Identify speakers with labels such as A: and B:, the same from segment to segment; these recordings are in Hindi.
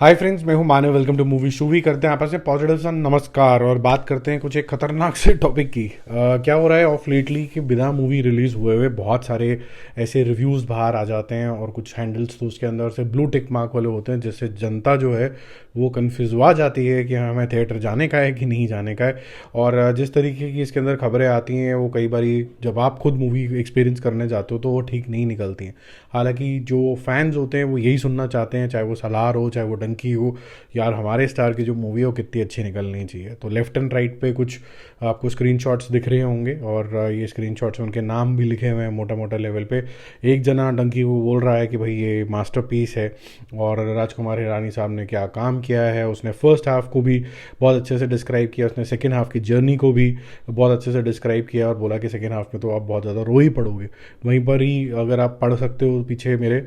A: हाय फ्रेंड्स, मैं हूं मानव। वेलकम टू मूवी शूवी। करते हैं आपस में पॉजिटिव सा नमस्कार और बात करते हैं कुछ एक खतरनाक से टॉपिक की। क्या हो रहा है ऑफ लेटली कि बिना मूवी रिलीज़ हुए हुए बहुत सारे ऐसे रिव्यूज़ बाहर आ जाते हैं और कुछ हैंडल्स तो उसके अंदर से ब्लू टिक मार्क वाले होते हैं, जिससे जनता जो है वो कन्फ्यूजवा जाती है कि हमें थिएटर जाने का है कि नहीं जाने का है। और जिस तरीके की इसके अंदर खबरें आती हैं वो कई बारी जब आप खुद मूवी एक्सपीरियंस करने जाते हो तो वो ठीक नहीं निकलती हैं। हालांकि जो फैंस होते हैं वो यही सुनना चाहते हैं, चाहे वो सलार हो चाहे वो डंकी हो, यार हमारे स्टार की जो मूवी है वो कितनी अच्छी निकलनी चाहिए। तो लेफ्ट एंड राइट पे कुछ आपको स्क्रीनशॉट्स दिख रहे होंगे और ये स्क्रीनशॉट्स में उनके नाम भी लिखे हुए हैं मोटा मोटा लेवल पे। एक जना डंकी को बोल रहा है कि भाई ये मास्टरपीस है और राजकुमार हिरानी साहब ने क्या काम किया है। उसने फर्स्ट हाफ को भी बहुत अच्छे से डिस्क्राइब किया, उसने सेकेंड हाफ की जर्नी को भी बहुत अच्छे से डिस्क्राइब किया और बोला कि सेकेंड हाफ में तो आप बहुत ज़्यादा रो ही पड़ोगे। वहीं पर ही अगर आप पढ़ सकते हो पीछे मेरे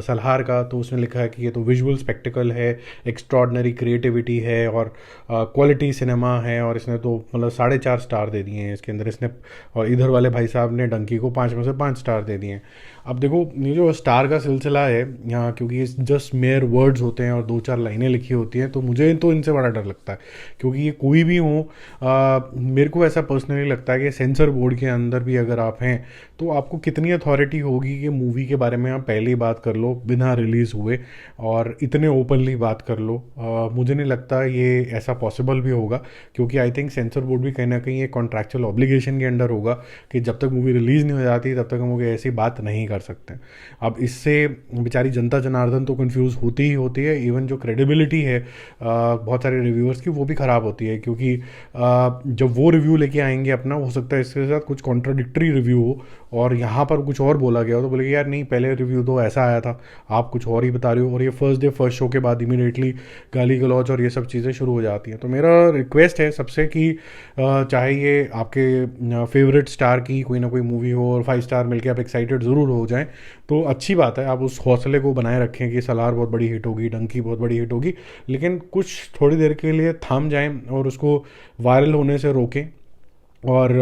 A: सलहार का, तो उसने लिखा है कि ये तो विजुअल स्पेक्टिकल है, एक्स्ट्रॉर्डनरी क्रिएटिविटी है और क्वालिटी सिनेमा है। और इसने तो मतलब 4.5 स्टार दे दिए हैं इसके अंदर इसने। और इधर वाले भाई साहब ने डंकी को 5 में से 5 स्टार दे दिए हैं। अब देखो ये जो स्टार का सिलसिला है यहाँ, क्योंकि ये जस्ट मेयर वर्ड्स होते हैं और 2-4 लाइनें लिखी होती हैं, तो मुझे तो इनसे बड़ा डर लगता है। क्योंकि ये कोई भी हो, मेरे को ऐसा पर्सनली लगता है कि सेंसर बोर्ड के अंदर भी अगर आप हैं तो आपको कितनी अथॉरिटी होगी कि मूवी के बारे में आप पहले ही बात कर लो बिना रिलीज़ हुए और इतने ओपनली बात कर लो। मुझे नहीं लगता ये ऐसा पॉसिबल भी होगा, क्योंकि आई थिंक सेंसर बोर्ड भी कहीं ना कहीं एक कॉन्ट्रैक्चुअल ऑब्लिगेशन के अंडर होगा कि जब तक मूवी रिलीज़ नहीं हो जाती तब तक हम लोग ऐसी बात नहीं कर सकते। अब इससे बेचारी जनता जनार्दन तो कंफ्यूज होती है। इवन जो क्रेडिबिलिटी है बहुत सारे रिव्यूअर्स की वो भी ख़राब होती है, क्योंकि जब वो रिव्यू लेके आएंगे अपना, हो सकता है इसके साथ कुछ कॉन्ट्राडिक्टरी रिव्यू हो और यहाँ पर कुछ और बोला गया हो तो बोलेंगे यार नहीं, पहले रिव्यू तो ऐसा आया था, आप कुछ और ही बता रहे हो। और ये फर्स्ट डे फर्स्ट शो के बाद इमीडिएटली गाली गलौज और ये सब चीज़ें शुरू हो जाती हैं। तो मेरा रिक्वेस्ट है सबसे कि चाहे ये आपके फेवरेट स्टार की कोई ना कोई मूवी हो और 5 स्टार मिलके आप एक्साइटेड ज़रूर हो जाएं तो अच्छी बात है। आप उस हौसले को बनाए रखें कि सलार बहुत बड़ी हिट होगी, डंकी बहुत बड़ी हिट होगी, लेकिन कुछ थोड़ी देर के लिए थम जाएं और उसको वायरल होने से रोकें। और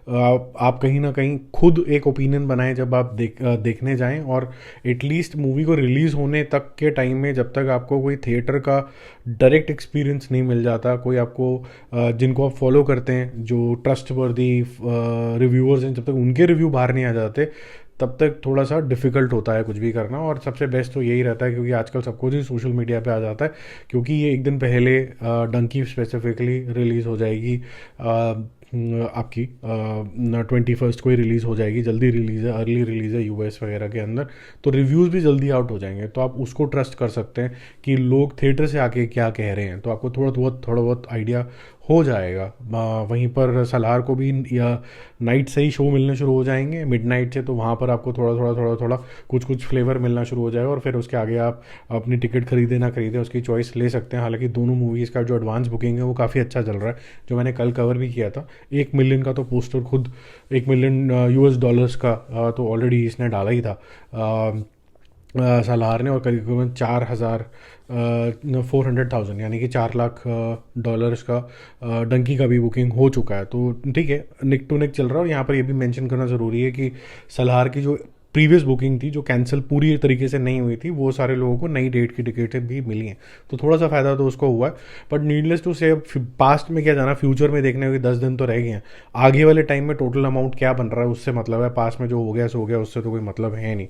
A: आप कहीं ना कहीं खुद एक ओपिनियन बनाएं जब आप देखने जाएं। और एटलीस्ट मूवी को रिलीज़ होने तक के टाइम में जब तक आपको कोई थिएटर का डायरेक्ट एक्सपीरियंस नहीं मिल जाता, कोई आपको जिनको आप फॉलो करते हैं जो ट्रस्टवर्दी रिव्यूअर्स हैं, जब तक उनके रिव्यू बाहर नहीं आ जाते तब तक थोड़ा सा डिफ़िकल्ट होता है कुछ भी करना। और सबसे बेस्ट तो यही रहता है, क्योंकि आजकल सब कुछ ही सोशल मीडिया पे आ जाता है। क्योंकि ये एक दिन पहले डंकी स्पेसिफिकली रिलीज़ हो जाएगी, आपकी 21 को ही रिलीज़ हो जाएगी। जल्दी रिलीज़ है, अर्ली रिलीज़ है यूएस वगैरह के अंदर, तो रिव्यूज़ भी जल्दी आउट हो जाएंगे। तो आप उसको ट्रस्ट कर सकते हैं कि लोग थिएटर से आके क्या कह रहे हैं, तो आपको थोड़ा बहुत आइडिया हो जाएगा। वहीं पर सलार को भी या नाइट से ही शो मिलने शुरू हो जाएंगे, मिडनाइट से, तो वहाँ पर आपको थोड़ा कुछ फ्लेवर मिलना शुरू हो जाएगा। और फिर उसके आगे आप अपनी टिकट खरीदे ना खरीदे उसकी चॉइस ले सकते हैं। हालांकि दोनों मूवीज़ का जो एडवांस बुकिंग है वो काफ़ी अच्छा चल रहा है, जो मैंने कल कवर भी किया था। 1 मिलियन का तो पोस्टर खुद, 1 मिलियन यूएस डॉलर्स का तो ऑलरेडी इसने डाला ही था सलार ने। और करीबन 400,000 यानी कि 4 लाख डॉलर्स का डंकी का भी बुकिंग हो चुका है। तो ठीक है, निक टू निक चल रहा है। और यहाँ पर ये भी मेंशन करना ज़रूरी है कि सलार की जो प्रीवियस बुकिंग थी जो कैंसिल पूरी तरीके से नहीं हुई थी, वो सारे लोगों को नई डेट की टिकटें भी मिली हैं, तो थोड़ा सा फ़ायदा तो उसको हुआ है। बट नीडलेस टू से पास्ट में क्या जाना, फ्यूचर में देखने के 10 दिन तो रह गए हैं। आगे वाले टाइम में टोटल अमाउंट क्या बन रहा है उससे मतलब है, पास्ट में जो हो गया सो हो गया, उससे तो कोई मतलब है नहीं।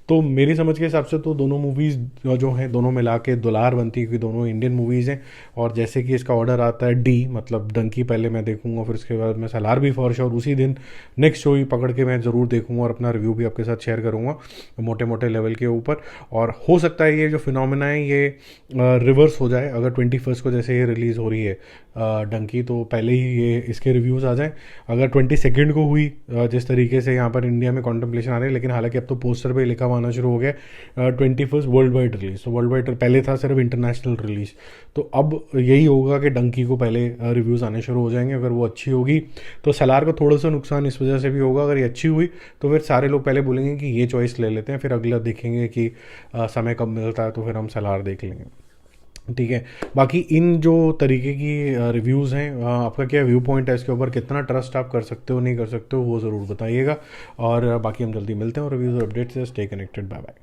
A: तो मेरी समझ के हिसाब से तो दोनों मूवीज़ जो हैं दोनों मिला के दुलार बनती है, क्योंकि दोनों इंडियन मूवीज़ हैं। और जैसे कि इसका ऑर्डर आता है डी, मतलब डंकी पहले मैं देखूंगा, फिर उसके बाद मैं सलार भी फॉर श्योर उसी दिन नेक्स्ट शो ही पकड़ के मैं ज़रूर देखूंगा और अपना रिव्यू भी आपके साथ शेयर करूंगा मोटे मोटे लेवल के ऊपर। और हो सकता है ये जो फिनोमेना है ये रिवर्स हो जाए, अगर 21 को जैसे ये रिलीज़ हो रही है डंकी, तो पहले ही ये इसके रिव्यूज़ आ जाएं। अगर 22 को हुई जिस तरीके से यहाँ पर इंडिया में कॉन्टेम्पलेशन आ रही है, लेकिन हालांकि अब तो पोस्टर पे लिखा हुआ आना शुरू हो गया 21 वर्ल्ड वाइड रिलीज़। तो वर्ल्ड वाइड पहले था सिर्फ इंटरनेशनल रिलीज़, तो अब यही होगा कि डंकी को पहले रिव्यूज़ आने शुरू हो जाएंगे। अगर वो अच्छी होगी तो सलार को थोड़ा सा नुकसान इस वजह से भी होगा, अगर ये अच्छी हुई तो फिर सारे लोग पहले बोलेंगे कि ये चॉइस ले लेते हैं, फिर अगला देखेंगे कि समय कब मिलता है तो फिर हम सलार देख लेंगे। ठीक है, बाकी इन जो तरीके की रिव्यूज़ हैं, आपका क्या व्यू पॉइंट है इसके ऊपर, कितना ट्रस्ट आप कर सकते हो नहीं कर सकते हो वो ज़रूर बताइएगा। और बाकी हम जल्दी मिलते हैं और रिव्यूज़ और अपडेट्स से स्टे कनेक्टेड। Bye bye.